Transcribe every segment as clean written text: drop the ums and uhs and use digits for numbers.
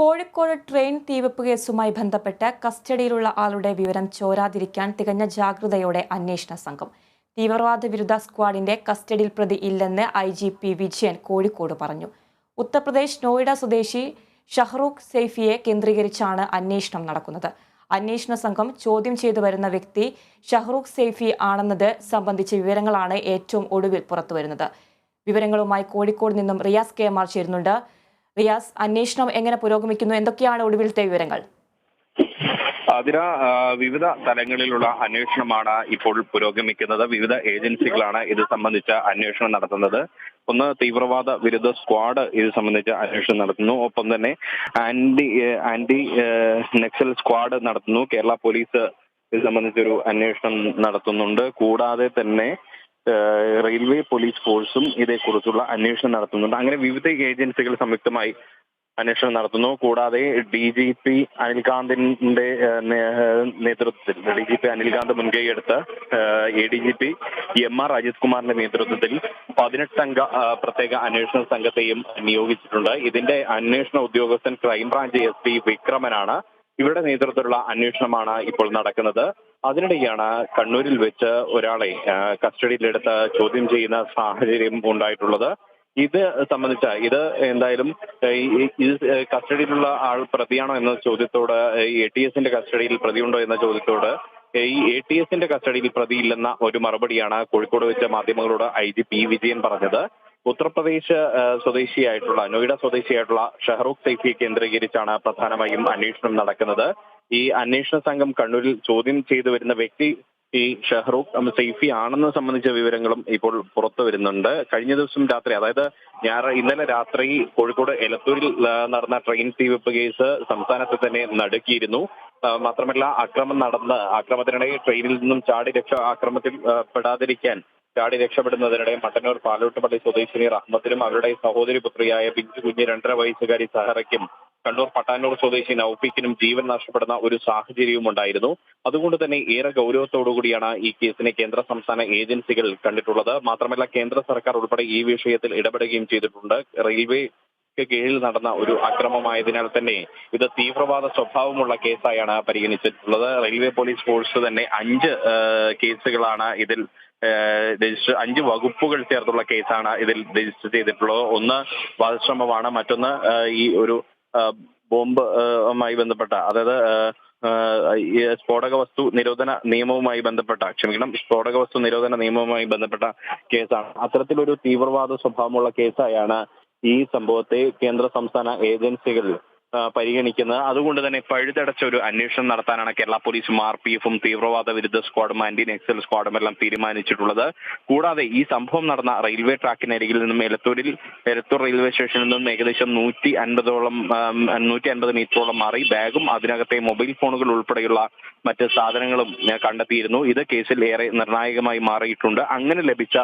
Kozhikode train തീവെപ്പ് കേസുമായി ബന്ധപ്പെട്ട് കസ്റ്റഡിയിലുള്ള ആളുടെ വിവരം ചോരാതിരിക്കാൻ തികഞ്ഞ ജാഗ്രതയോടെ അന്വേഷണ സംഘം. തീവ്രവാദ വിരുദ്ധ സ്ക്വാഡിന്റെ കസ്റ്റഡിയിൽ പ്രതി ഇല്ലെന്ന് IGP വിജയൻ കോഴിക്കോട് പറഞ്ഞു. ഉത്തർപ്രദേശ് നോയിഡ സ്വദേശി ഷഹ്റൂഖ് സൈഫിയെ കേന്ദ്രീകരിച്ചാണ് അന്വേഷണം നടക്കുന്നത്. അന്വേഷണ സംഘം ചോദ്യം ചെയ്തു വരുന്ന വ്യക്തി ഷഹ്റൂഖ് സൈഫി ആണെന്നത് സംബന്ധിച്ച വിവരങ്ങളാണ് ഏറ്റവും ഒടുവിൽ പുറത്തുവരുന്നത്. വിവരങ്ങളുമായി കോഴിക്കോട് നിന്നും റിയാസ് KM ചേരുന്നുണ്ട്. റിയാസ്, അന്വേഷണം എങ്ങനെ പുരോഗമിക്കുന്നു? എന്തൊക്കെയാണ് ഒടുവിലത്തെ വിവരങ്ങൾ? അതിര വിവിധ തലങ്ങളിലുള്ള അന്വേഷണമാണ് ഇപ്പോൾ പുരോഗമിക്കുന്നത്. വിവിധ ഏജൻസികളാണ് ഇത് സംബന്ധിച്ച അന്വേഷണം നടത്തുന്നത്. ഒന്ന്, തീവ്രവാദ വിരുദ്ധ സ്ക്വാഡ് ഇത് സംബന്ധിച്ച അന്വേഷണം നടത്തുന്നു. ഒപ്പം തന്നെ ആന്റി നക്സൽ സ്ക്വാഡ് നടത്തുന്നു. കേരള പോലീസ് ഇത് സംബന്ധിച്ചൊരു അന്വേഷണം നടത്തുന്നുണ്ട്. കൂടാതെ തന്നെ റെയിൽവേ പോലീസ് ഫോഴ്സും ഇതേക്കുറിച്ചുള്ള അന്വേഷണം നടത്തുന്നുണ്ട്. അങ്ങനെ വിവിധ ഏജൻസികൾ സംയുക്തമായി അന്വേഷണം നടത്തുന്നു. കൂടാതെ DGP അനിൽകാന്തിന്റെ നേതൃത്വത്തിൽ അനിൽകാന്ത് മുൻകൈയെടുത്ത് ADGP MR അജിത് കുമാറിന്റെ നേതൃത്വത്തിൽ 18 അംഗ പ്രത്യേക അന്വേഷണ സംഘത്തെയും നിയോഗിച്ചിട്ടുണ്ട്. ഇതിന്റെ അന്വേഷണ ഉദ്യോഗസ്ഥൻ ക്രൈംബ്രാഞ്ച് SP വിക്രമനാണ്. ഇവരുടെ നേതൃത്വത്തിലുള്ള അന്വേഷണമാണ് ഇപ്പോൾ നടക്കുന്നത്. അതിനിടെയാണ് കണ്ണൂരിൽ വെച്ച് ഒരാളെ കസ്റ്റഡിയിലെടുത്ത് ചോദ്യം ചെയ്യുന്ന സാഹചര്യം ഉണ്ടായിട്ടുള്ളത്. ഇത് സംബന്ധിച്ച എന്തായാലും ഇത് കസ്റ്റഡിയിലുള്ള ആൾ പ്രതിയാണോ എന്ന ചോദ്യത്തോട് ATSന്റെ കസ്റ്റഡിയിൽ പ്രതിയുണ്ടോ എന്ന ചോദ്യത്തോട് ATSന്റെ കസ്റ്റഡിയിൽ പ്രതിയില്ലെന്ന ഒരു മറുപടിയാണ് കോഴിക്കോട് വെച്ച മാധ്യമങ്ങളോട് IGP വിജയൻ പറഞ്ഞത്. ഉത്തർപ്രദേശ് സ്വദേശിയായിട്ടുള്ള നോയിഡ സ്വദേശിയായിട്ടുള്ള ഷഹ്റൂഖ് സൈഫിയെ കേന്ദ്രീകരിച്ചാണ് പ്രധാനമായും അന്വേഷണം നടക്കുന്നത്. ഈ അന്വേഷണ സംഘം കണ്ണൂരിൽ ചോദ്യം ചെയ്തു വരുന്ന വ്യക്തി ഈ ഷഹ്റൂഖ് സൈഫി ആണെന്ന് സംബന്ധിച്ച വിവരങ്ങളും ഇപ്പോൾ പുറത്തു വരുന്നുണ്ട്. കഴിഞ്ഞ ദിവസം രാത്രി, അതായത് ഇന്നലെ രാത്രി കോഴിക്കോട് എലത്തൂരിൽ നടന്ന ട്രെയിൻ തീവെപ്പ് കേസ് സംസ്ഥാനത്ത് തന്നെ നടുക്കിയിരുന്നു. മാത്രമല്ല, ആക്രമണത്തിനിടെ ട്രെയിനിൽ നിന്നും ആക്രമണത്തിൽ പെടാതിരിക്കാൻ ചാടി രക്ഷപ്പെടുന്നതിനിടെ മട്ടന്നൂർ പാലോട്ടുപള്ളി സ്വദേശിനി റഹ്മത്തിനും അവരുടെ സഹോദരി പുത്രിയായ പിഞ്ചു കുഞ്ഞ് 2.5 വയസ്സുകാരി സഹറയ്ക്കും കണ്ണൂർ പട്ടാന്നൂർ സ്വദേശി നൌഫിക്കിനും ജീവൻ നഷ്ടപ്പെടുന്ന ഒരു സാഹചര്യവും ഉണ്ടായിരുന്നു. അതുകൊണ്ട് തന്നെ ഏറെ ഗൗരവത്തോടുകൂടിയാണ് ഈ കേസിനെ കേന്ദ്ര സംസ്ഥാന ഏജൻസികൾ കണ്ടിട്ടുള്ളത്. മാത്രമല്ല, കേന്ദ്ര സർക്കാർ ഉൾപ്പെടെ ഈ വിഷയത്തിൽ ഇടപെടുകയും ചെയ്തിട്ടുണ്ട്. റെയിൽവേ കീഴിൽ നടന്ന ഒരു അക്രമമായതിനാൽ തന്നെ ഇത് തീവ്രവാദ സ്വഭാവമുള്ള കേസായാണ് പരിഗണിച്ചിട്ടുള്ളത്. റെയിൽവേ പോലീസ് ഫോഴ്സ് തന്നെ 5 കേസുകളാണ് ഇതിൽ 5 വകുപ്പുകൾ ചേർത്തുള്ള കേസാണ് ഇതിൽ രജിസ്റ്റർ ചെയ്തിട്ടുള്ളത്. ഒന്ന് വധശ്രമമാണ്, മറ്റൊന്ന് ഈ ഒരു ബോംബുമായി ബന്ധപ്പെട്ട, അതായത് സ്ഫോടക വസ്തു നിരോധന നിയമവുമായി ബന്ധപ്പെട്ട കേസാണ്. അത്തരത്തിലൊരു തീവ്രവാദ സ്വഭാവമുള്ള കേസായാണ് ഈ സംഭവത്തെ കേന്ദ്ര സംസ്ഥാന ഏജൻസികൾ പരിഗണിക്കുന്നത്. അതുകൊണ്ട് തന്നെ പഴുതടച്ച ഒരു അന്വേഷണം നടത്താനാണ് കേരള പോലീസും RPFും തീവ്രവാദ വിരുദ്ധ സ്ക്വാഡും ആന്റി നക്സൽ സ്ക്വാഡും എല്ലാം തീരുമാനിച്ചിട്ടുള്ളത്. കൂടാതെ ഈ സംഭവം നടന്ന റെയിൽവേ ട്രാക്കിനരികിൽ നിന്നും എലത്തൂർ റെയിൽവേ സ്റ്റേഷനിൽ നിന്നും ഏകദേശം 150 മീറ്ററോളം മാറി ബാഗും അതിനകത്തെ മൊബൈൽ ഫോണുകൾ ഉൾപ്പെടെയുള്ള മറ്റ് സാധനങ്ങളും കണ്ടെത്തിയിരുന്നു. ഇത് കേസിൽ ഏറെ നിർണായകമായി മാറിയിട്ടുണ്ട്. അങ്ങനെ ലഭിച്ച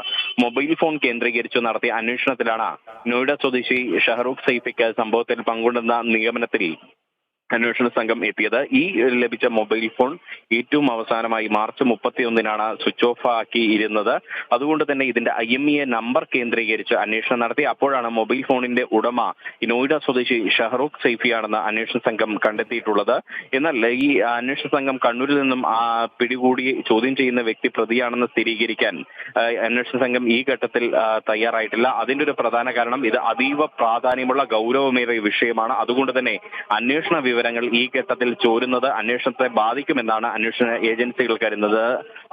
മൊബൈൽ ഫോൺ കേന്ദ്രീകരിച്ച് നടത്തിയ അന്വേഷണത്തിലാണ് നോയിഡ സ്വദേശി ഷഹ്റൂഖ് സൈഫിക്ക് സംഭവത്തിൽ പങ്കുണ്ടെന്ന നിഗമനത്തിൽ അന്വേഷണ സംഘം എത്തിയത്. ഈ ലഭിച്ച മൊബൈൽ ഫോൺ ഏറ്റവും അവസാനമായി മാർച്ച് 31 സ്വിച്ച് ഓഫ് ആക്കിയിരുന്നത്. അതുകൊണ്ട് തന്നെ ഇതിന്റെ IMEI നമ്പർ കേന്ദ്രീകരിച്ച് അന്വേഷണം നടത്തി. അപ്പോഴാണ് മൊബൈൽ ഫോണിന്റെ ഉടമ നോയിഡ സ്വദേശി ഷഹ്റൂഖ് സൈഫിയാണെന്ന് അന്വേഷണ സംഘം കണ്ടെത്തിയിട്ടുള്ളത്. എന്നാൽ ഈ അന്വേഷണ സംഘം കണ്ണൂരിൽ നിന്നും പിടികൂടി ചോദ്യം ചെയ്യുന്ന വ്യക്തി പ്രതിയാണെന്ന് സ്ഥിരീകരിക്കാൻ അന്വേഷണ സംഘം ഈ ഘട്ടത്തിൽ തയ്യാറായിട്ടില്ല. അതിന്റെ ഒരു പ്രധാന കാരണം ഇത് അതീവ പ്രാധാന്യമുള്ള ഗൗരവമേറിയ വിഷയമാണ്. അതുകൊണ്ട് തന്നെ അന്വേഷണ വിവരങ്ങൾ ഈ ഘട്ടത്തിൽ ചോരുന്നത് അന്വേഷണത്തെ ബാധിക്കുമെന്നാണ് അന്വേഷണ ഏജൻസികൾ കരുതുന്നത്.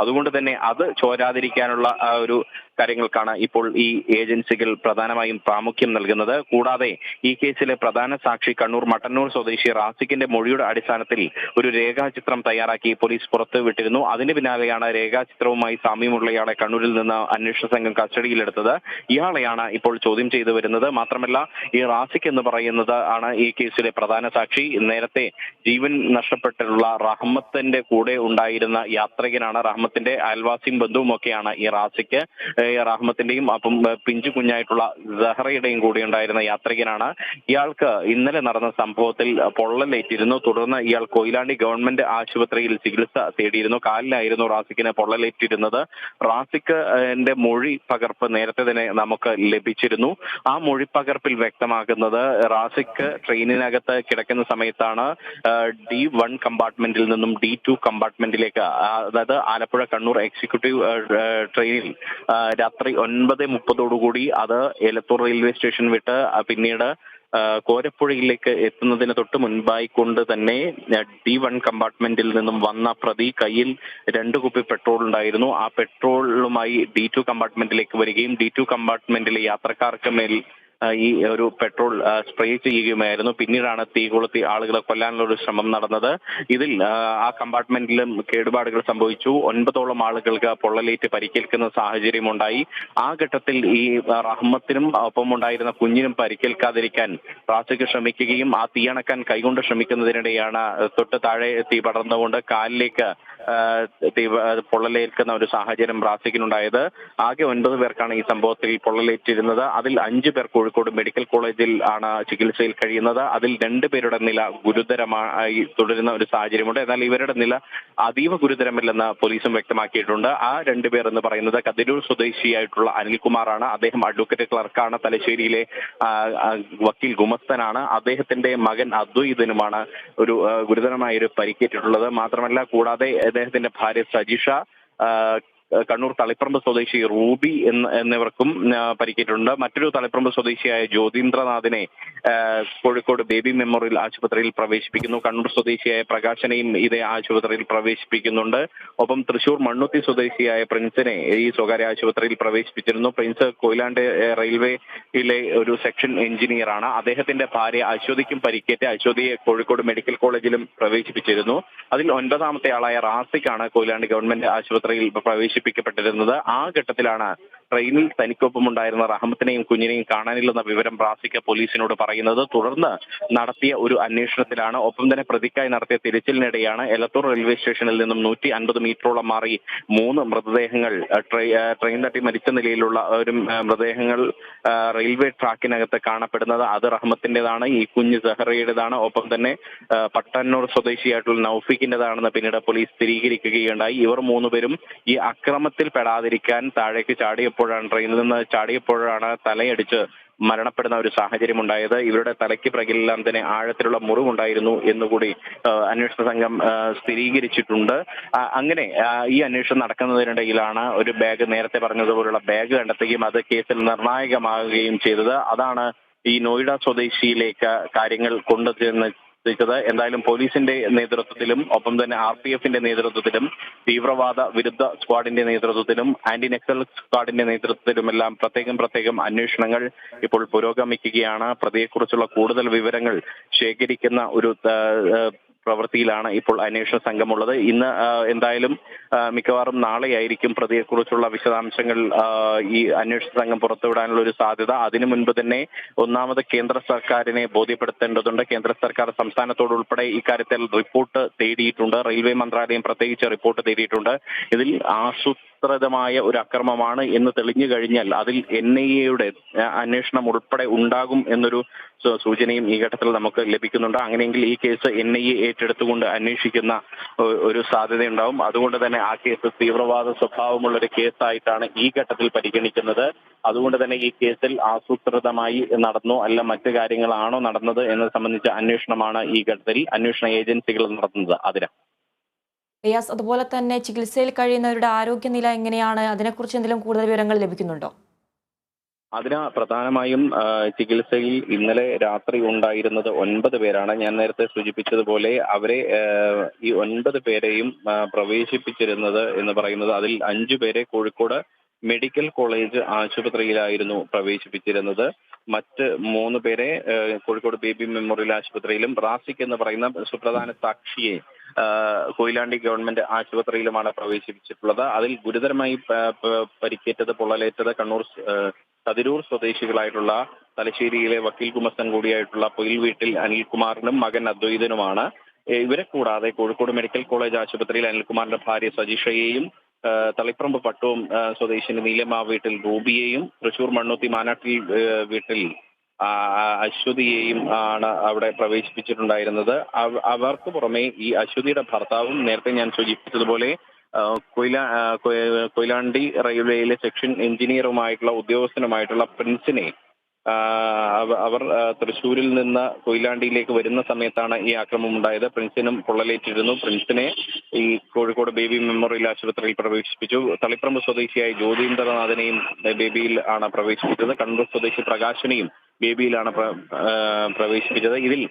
അതുകൊണ്ട് തന്നെ അത് ചോരാതിരിക്കാനുള്ള ഒരു കാര്യങ്ങൾക്കാണ് ഇപ്പോൾ ഈ ഏജൻസികൾ പ്രധാനമായും പ്രാമുഖ്യം നൽകുന്നത്. കൂടാതെ ഈ കേസിലെ പ്രധാന സാക്ഷി കണ്ണൂർ മട്ടന്നൂർ സ്വദേശി റാസിക്കിന്റെ മൊഴിയുടെ അടിസ്ഥാനത്തിൽ ഒരു രേഖാചിത്രം തയ്യാറാക്കി പോലീസ് പുറത്തുവിട്ടിരുന്നു. അതിന് പിന്നാലെയാണ് രേഖാചിത്രവുമായി സാമ്യമുള്ളയാളെ കണ്ണൂരിൽ നിന്ന് അന്വേഷണ സംഘം കസ്റ്റഡിയിലെടുത്തത്. ഇയാളെയാണ് ഇപ്പോൾ ചോദ്യം ചെയ്തു വരുന്നത്. മാത്രമല്ല, ഈ റാസിക് എന്ന് പറയുന്നത് ആണ് ഈ കേസിലെ പ്രധാന സാക്ഷി. നേരത്തെ ജീവൻ നഷ്ടപ്പെട്ടിട്ടുള്ള റഹ്മത്തിന്റെ കൂടെ ഉണ്ടായിരുന്ന യാത്രികനാണ്. റഹ്മത്തിന്റെ അയൽവാസിയും ബന്ധുവും ഒക്കെയാണ് ഈ റാസിക്ക്. റഹ്മത്തിന്റെയും അപ്പം പിഞ്ചു കുഞ്ഞായിട്ടുള്ള സഹറയുടെയും കൂടി ഉണ്ടായിരുന്ന യാത്രികനാണ്. ഇയാൾക്ക് ഇന്നലെ നടന്ന സംഭവത്തിൽ പൊള്ളലേറ്റിരുന്നു. തുടർന്ന് ഇയാൾ കൊയിലാണ്ടി ഗവൺമെന്റ് ആശുപത്രിയിൽ ചികിത്സ തേടിയിരുന്നു. കാലിലായിരുന്നു റാസിക്കിന് പൊള്ളലേറ്റിരുന്നത്. റാസിക്കിന്റെ മൊഴി പകർപ്പ് നേരത്തെ തന്നെ നമുക്ക് ലഭിച്ചിരുന്നു. ആ മൊഴി പകർപ്പിൽ വ്യക്തമാക്കുന്നത് റാസിക്ക് ട്രെയിനിനകത്ത് കിടക്കുന്ന സമയത്താണ് D1 കമ്പാർട്ട്മെന്റിൽ നിന്നും D2 കമ്പാർട്ട്മെന്റിലേക്ക്, അതായത് ആലപ്പുഴ കണ്ണൂർ എക്സിക്യൂട്ടീവ് ട്രെയിനിൽ രാത്രി 9:30 അത് എലത്തൂർ റെയിൽവേ സ്റ്റേഷൻ വിട്ട് പിന്നീട് കോരപ്പുഴയിലേക്ക് എത്തുന്നതിന് തൊട്ട് മുൻപായി കൊണ്ട് തന്നെ D1 കമ്പാർട്ട്മെന്റിൽ നിന്നും വന്ന പ്രതി കയ്യിൽ 2 കുപ്പി പെട്രോൾ ഉണ്ടായിരുന്നു. ആ പെട്രോളുമായി D2 കമ്പാർട്ട്മെന്റിലേക്ക് വരികയും D2 കമ്പാർട്ട്മെന്റിലെ യാത്രക്കാർക്ക് മേൽ ഈ ഒരു പെട്രോൾ സ്പ്രേ ചെയ്യുകയുമായിരുന്നു. പിന്നീടാണ് തീ കൊളുത്തി ആളുകളെ കൊല്ലാനുള്ള ഒരു ശ്രമം നടന്നത്. ഇതിൽ ആ കമ്പാർട്ട്മെന്റിലും കേടുപാടുകൾ സംഭവിച്ചു. 9ഓളം ആളുകൾക്ക് പൊള്ളലേറ്റ് പരിക്കേൽക്കുന്ന സാഹചര്യം ഉണ്ടായി. ആ ഘട്ടത്തിൽ ഈ റഹ്മത്തിനും ഒപ്പം ഉണ്ടായിരുന്ന കുഞ്ഞിനും പരിക്കേൽക്കാതിരിക്കാൻ റാസിക്ക് ശ്രമിക്കുകയും ആ തീയണക്കാൻ കൈകൊണ്ട് ശ്രമിക്കുന്നതിനിടെയാണ് തൊട്ട് താഴെ തീ പടർന്നുകൊണ്ട് കാലിലേക്ക് പൊള്ളലേൽക്കുന്ന ഒരു സാഹചര്യം റാസിക്കിനുണ്ടായത്. ആകെ 9 പേർക്കാണ് ഈ സംഭവത്തിൽ പൊള്ളലേറ്റിരുന്നത്. അതിൽ 5 പേർ കോഴിക്കോട് മെഡിക്കൽ കോളേജിൽ ആണ് ചികിത്സയിൽ കഴിയുന്നത്. അതിൽ 2 പേരുടെ നില ഗുരുതരമായി തുടരുന്ന ഒരു സാഹചര്യമുണ്ട്. എന്നാൽ ഇവരുടെ നില അതീവ ഗുരുതരമല്ലെന്ന് പോലീസും വ്യക്തമാക്കിയിട്ടുണ്ട്. ആ 2 പേർ എന്ന് പറയുന്നത് കതിരൂർ സ്വദേശിയായിട്ടുള്ള അനിൽകുമാറാണ്. അദ്ദേഹം അഡ്വക്കേറ്റ് ക്ലർക്കാണ്. തലശ്ശേരിയിലെ വക്കീൽ ഗുമസ്തനാണ്. അദ്ദേഹത്തിന്റെ മകൻ അദ്വൈതനുമാണ് ഒരു ഗുരുതരമായ ഒരു പരിക്കേറ്റിട്ടുള്ളത്. മാത്രമല്ല കൂടാതെ അദ്ദേഹത്തിന്റെ ഭാര്യ സജിഷ, കണ്ണൂർ തളിപ്പറമ്പ് സ്വദേശി റൂബി എന്നിവർക്കും പരിക്കേറ്റിട്ടുണ്ട്. മറ്റൊരു തളിപ്പറമ്പ് സ്വദേശിയായ ജ്യോതീന്ദ്രനാഥിനെ കോഴിക്കോട് ബേബി മെമ്മോറിയൽ ആശുപത്രിയിൽ പ്രവേശിപ്പിക്കുന്നു. കണ്ണൂർ സ്വദേശിയായ പ്രകാശനെയും ഇതേ ആശുപത്രിയിൽ പ്രവേശിപ്പിക്കുന്നുണ്ട്. ഒപ്പം തൃശൂർ മണ്ണുത്തി സ്വദേശിയായ പ്രിൻസിനെ ഈ സ്വകാര്യ ആശുപത്രിയിൽ പ്രവേശിപ്പിച്ചിരുന്നു. പ്രിൻസ് കൊയിലാണ്ട് റെയിൽവേയിലെ ഒരു സെക്ഷൻ എഞ്ചിനീയറാണ്. അദ്ദേഹത്തിന്റെ ഭാര്യ അശ്വതിക്കും പരിക്കേറ്റ് അശ്വതിയെ കോഴിക്കോട് മെഡിക്കൽ കോളേജിലും പ്രവേശിപ്പിച്ചിരുന്നു. അതിൽ 9ാമത്തെ ആളായ റാസിക്കാണ് കൊയിലാണ്ട് ഗവൺമെന്റ് ആശുപത്രിയിൽ പ്രവേശിപ്പിക്കപ്പെട്ടിരുന്നത്. ആ ഘട്ടത്തിലാണ് ട്രെയിനിൽ തനിക്കൊപ്പം ഉണ്ടായിരുന്ന റഹ്മത്തിനെയും കുഞ്ഞിനെയും കാണാനില്ലെന്ന വിവരം റാസിക്ക് പോലീസിനോട് പറയുന്നത്. തുടർന്ന് നടത്തിയ ഒരു അന്വേഷണത്തിലാണ്, ഒപ്പം തന്നെ പ്രതിക്കായി നടത്തിയ തിരച്ചിലിനിടെയാണ് എലത്തൂർ റെയിൽവേ സ്റ്റേഷനിൽ നിന്നും 150 മീറ്ററോളം മാറി 3 മൃതദേഹങ്ങൾ ട്രെയിൻ തട്ടി മരിച്ച നിലയിലുള്ള ഒരു മൃതദേഹങ്ങൾ റെയിൽവേ ട്രാക്കിനകത്ത് കാണപ്പെടുന്നത്. അത് റഹ്മത്തിന്റേതാണ്, ഈ കുഞ്ഞ് സഹറയുടേതാണ്. ഒപ്പം തന്നെ പട്ടന്നൂർ സ്വദേശിയായിട്ടുള്ള നൌഫിക്കിന്റേതാണെന്ന് പിന്നീട് പോലീസ് സ്ഥിരീകരിക്കുകയുണ്ടായി. ഇവർ 3 പേരും ഈ അക്രമത്തിൽ പെടാതിരിക്കാൻ താഴേക്ക് ചാടിയപ്പോഴാണ്, ട്രെയിനിൽ നിന്ന് ചാടിയപ്പോഴാണ് തലയടിച്ച് മരണപ്പെടുന്ന ഒരു സാഹചര്യം ഉണ്ടായത്. ഇവരുടെ തലയ്ക്ക് പിറകിലെല്ലാം തന്നെ ആഴത്തിലുള്ള മുറിവുണ്ടായിരുന്നു എന്നുകൂടി അന്വേഷണ സംഘം സ്ഥിരീകരിച്ചിട്ടുണ്ട്. അങ്ങനെ ഈ അന്വേഷണം നടക്കുന്നതിനിടയിലാണ് ഒരു ബാഗ്, നേരത്തെ പറഞ്ഞതുപോലുള്ള ബാഗ് കണ്ടെത്തുകയും അത് കേസിൽ നിർണായകമാകുകയും ചെയ്തത്. അതാണ് ഈ നോയിഡ സ്വദേശിയിലേക്ക് കാര്യങ്ങൾ കൊണ്ടുചെന്ന് ത് എന്തായാലും പോലീസിന്റെ നേതൃത്വത്തിലും ഒപ്പം തന്നെ RPFന്റെ നേതൃത്വത്തിലും തീവ്രവാദ വിരുദ്ധ സ്ക്വാഡിന്റെ നേതൃത്വത്തിലും ആന്റി നക്സൽ സ്ക്വാഡിന്റെ നേതൃത്വത്തിലുമെല്ലാം പ്രത്യേകം അന്വേഷണങ്ങൾ ഇപ്പോൾ പുരോഗമിക്കുകയാണ്. പ്രതിയെക്കുറിച്ചുള്ള കൂടുതൽ വിവരങ്ങൾ ശേഖരിക്കുന്ന ഒരു പ്രവൃത്തിയിലാണ് ഇപ്പോൾ അന്വേഷണ സംഘമുള്ളത്. ഇന്ന് എന്തായാലും മിക്കവാറും നാളെയായിരിക്കും പ്രതിയെക്കുറിച്ചുള്ള വിശദാംശങ്ങൾ ഈ അന്വേഷണ സംഘം പുറത്തുവിടാനുള്ള ഒരു സാധ്യത. അതിനു മുൻപ് തന്നെ ഒന്നാമത് കേന്ദ്ര സർക്കാരിനെ ബോധ്യപ്പെടുത്തേണ്ടതുണ്ട്. കേന്ദ്ര സർക്കാർ സംസ്ഥാനത്തോടുൾപ്പെടെ ഇക്കാര്യത്തിൽ റിപ്പോർട്ട് തേടിയിട്ടുണ്ട്. റെയിൽവേ മന്ത്രാലയം പ്രത്യേകിച്ച് റിപ്പോർട്ട് തേടിയിട്ടുണ്ട്. ഇതിൽ ആസൂത്രിതമായ ഒരു അക്രമമാണ് എന്ന് തെളിഞ്ഞു കഴിഞ്ഞാൽ അതിൽ NIAയുടെ അന്വേഷണം ഉൾപ്പെടെ ഉണ്ടാകും എന്നൊരു സൂചനയും ഈ ഘട്ടത്തിൽ നമുക്ക് ലഭിക്കുന്നുണ്ട്. അങ്ങനെയെങ്കിൽ ഈ കേസ് NIA ഏറ്റെടുത്തുകൊണ്ട് അന്വേഷിക്കുന്ന ഒരു സാധ്യതയുണ്ടാവും. അതുകൊണ്ട് തന്നെ ആ കേസ് തീവ്രവാദ സ്വഭാവമുള്ള ഒരു കേസായിട്ടാണ് ഈ ഘട്ടത്തിൽ പരിഗണിക്കുന്നത്. അതുകൊണ്ട് തന്നെ ഈ കേസിൽ ആസൂത്രിതമായി നടന്നോ അല്ല മറ്റു കാര്യങ്ങളാണോ നടന്നത് എന്നത് സംബന്ധിച്ച അന്വേഷണമാണ് ഈ ഘട്ടത്തിൽ അന്വേഷണ ഏജൻസികൾ നടത്തുന്നത്. റിയാസ്, അതുപോലെ തന്നെ ചികിത്സയിൽ കഴിയുന്നവരുടെ ആരോഗ്യനില എങ്ങനെയാണ്? അതിനെക്കുറിച്ച് എന്തെങ്കിലും കൂടുതൽ വിവരങ്ങൾ ലഭിക്കുന്നുണ്ടോ? അതിന് പ്രധാനമായും ചികിത്സയിൽ ഇന്നലെ രാത്രി ഉണ്ടായിരുന്നത് 9 പേരാണ്. ഞാൻ നേരത്തെ സൂചിപ്പിച്ചതുപോലെ അവരെ ഈ 9 പേരെയും പ്രവേശിപ്പിച്ചിരുന്നത് എന്ന് പറയുന്നത് അതിൽ 5 പേരെ കോഴിക്കോട് മെഡിക്കൽ കോളേജ് ആശുപത്രിയിലായിരുന്നു പ്രവേശിപ്പിച്ചിരുന്നത്. മറ്റ് 3 പേരെ കോഴിക്കോട് ബേബി മെമ്മോറിയൽ ആശുപത്രിയിലും റാസിക് എന്ന് പറയുന്ന സുപ്രധാന സാക്ഷിയെ കൊയിലാണ്ടി ഗവൺമെന്റ് ആശുപത്രിയിലുമാണ് പ്രവേശിപ്പിച്ചിട്ടുള്ളത്. അതിൽ ഗുരുതരമായി പരിക്കേറ്റത്, പൊള്ളലേറ്റത് കതിരൂർ സ്വദേശികളായിട്ടുള്ള തലശ്ശേരിയിലെ വക്കീൽ ഗുമസ്തൻ കൂടിയായിട്ടുള്ള പൊയിൽ വീട്ടിൽ അനിൽകുമാറിനും മകൻ അദ്വൈതനുമാണ്. ഇവരെ കൂടാതെ കോഴിക്കോട് മെഡിക്കൽ കോളേജ് ആശുപത്രിയിൽ അനിൽകുമാറിന്റെ ഭാര്യ സജിഷയെയും തളിപ്പറമ്പ് പട്ടവും സ്വദേശിനി നീലമ്മ വീട്ടിൽ റൂബിയെയും തൃശൂർ മണ്ണുത്തി മാനാട്ടിൽ വീട്ടിൽ അശ്വതിയെയും ആണ് അവിടെ പ്രവേശിപ്പിച്ചിട്ടുണ്ടായിരുന്നത്. അവർക്ക് പുറമെ ഈ അശ്വതിയുടെ ഭർത്താവും നേരത്തെ ഞാൻ സൂചിപ്പിച്ചതുപോലെ കൊയിലാണ്ടി റെയിൽവേയിലെ സെക്ഷൻ എഞ്ചിനീയറുമായിട്ടുള്ള ഉദ്യോഗസ്ഥനുമായിട്ടുള്ള പ്രിൻസിനെ അവർ തൃശ്ശൂരിൽ നിന്ന് കൊയിലാണ്ടിയിലേക്ക് വരുന്ന സമയത്താണ് ഈ ആക്രമണം ഉണ്ടായത്. പ്രിൻസിനും പൊള്ളലേറ്റിരുന്നു. പ്രിൻസിനെ ഈ കോഴിക്കോട് ബേബി മെമ്മോറിയൽ ആശുപത്രിയിൽ പ്രവേശിപ്പിച്ചു. തളിപ്പറമ്പ് സ്വദേശിയായ ജ്യോതീന്ദ്രനാഥിനെയും ബേബിയിൽ ആണ് പ്രവേശിപ്പിച്ചത്. കണ്ണൂർ സ്വദേശി പ്രകാശിനെയും ബേബിയിലാണ് പ്രവേശിപ്പിച്ചത്. ഇതിൽ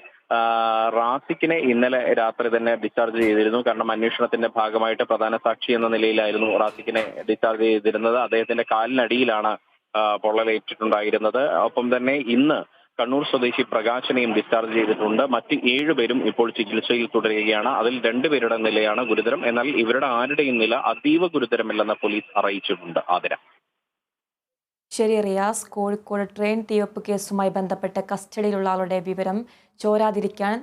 റാസിക്കിനെ ഇന്നലെ രാത്രി തന്നെ ഡിസ്ചാർജ് ചെയ്തിരുന്നു. കാരണം അന്വേഷണത്തിന്റെ ഭാഗമായിട്ട് പ്രധാന സാക്ഷി എന്ന നിലയിലായിരുന്നു റാസിക്കിനെ ഡിസ്ചാർജ് ചെയ്തിരുന്നത്. അദ്ദേഹത്തിന്റെ കാലിനടിയിലാണ് പൊള്ളലേറ്റിട്ടുണ്ടായിരുന്നത്. ഒപ്പം തന്നെ ഇന്ന് കണ്ണൂർ സ്വദേശി പ്രകാശനെയും ഡിസ്ചാർജ് ചെയ്തിട്ടുണ്ട്. മറ്റ് 7 പേരും ഇപ്പോൾ ചികിത്സയിൽ തുടരുകയാണ്. അതിൽ 2 പേരുടെ നിലയാണ് ഗുരുതരം. എന്നാൽ ഇവരുടെ ആരുടെയും നില അതീവ ഗുരുതരമല്ലെന്ന് പോലീസ് അറിയിച്ചിട്ടുണ്ട്. ആതിര. ശരി റിയാസ്, കോഴിക്കോട് ട്രെയിൻ തീവെപ്പ് കേസുമായി ബന്ധപ്പെട്ട് കസ്റ്റഡിയിലുള്ള ആളുടെ വിവരം ചോരാതിരിക്കാൻ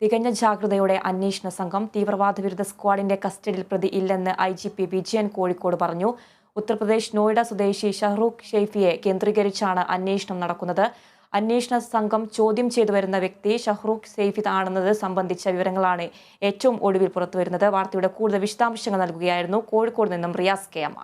തികഞ്ഞ ജാഗ്രതയോടെ അന്വേഷണ സംഘം. തീവ്രവാദ വിരുദ്ധ സ്ക്വാഡിന്റെ കസ്റ്റഡിയിൽ പ്രതി ഇല്ലെന്ന് IGP വിജയൻ കോഴിക്കോട് പറഞ്ഞു. ഉത്തർപ്രദേശ് നോയിഡ സ്വദേശി ഷഹ്റൂഖ് ഷെയ്ഫിയെ കേന്ദ്രീകരിച്ചാണ് അന്വേഷണം നടക്കുന്നത്. അന്വേഷണ സംഘം ചോദ്യം ചെയ്തു വരുന്ന വ്യക്തി ഷഹ്റൂഖ് ഷെയ്ഫി ആണെന്നത് സംബന്ധിച്ച വിവരങ്ങളാണ് ഏറ്റവും ഒടുവിൽ പുറത്തുവരുന്നത്. വാർത്തയുടെ കൂടുതൽ വിശദാംശങ്ങൾ നൽകുകയായിരുന്നു കോഴിക്കോട് നിന്നും റിയാസ് KM.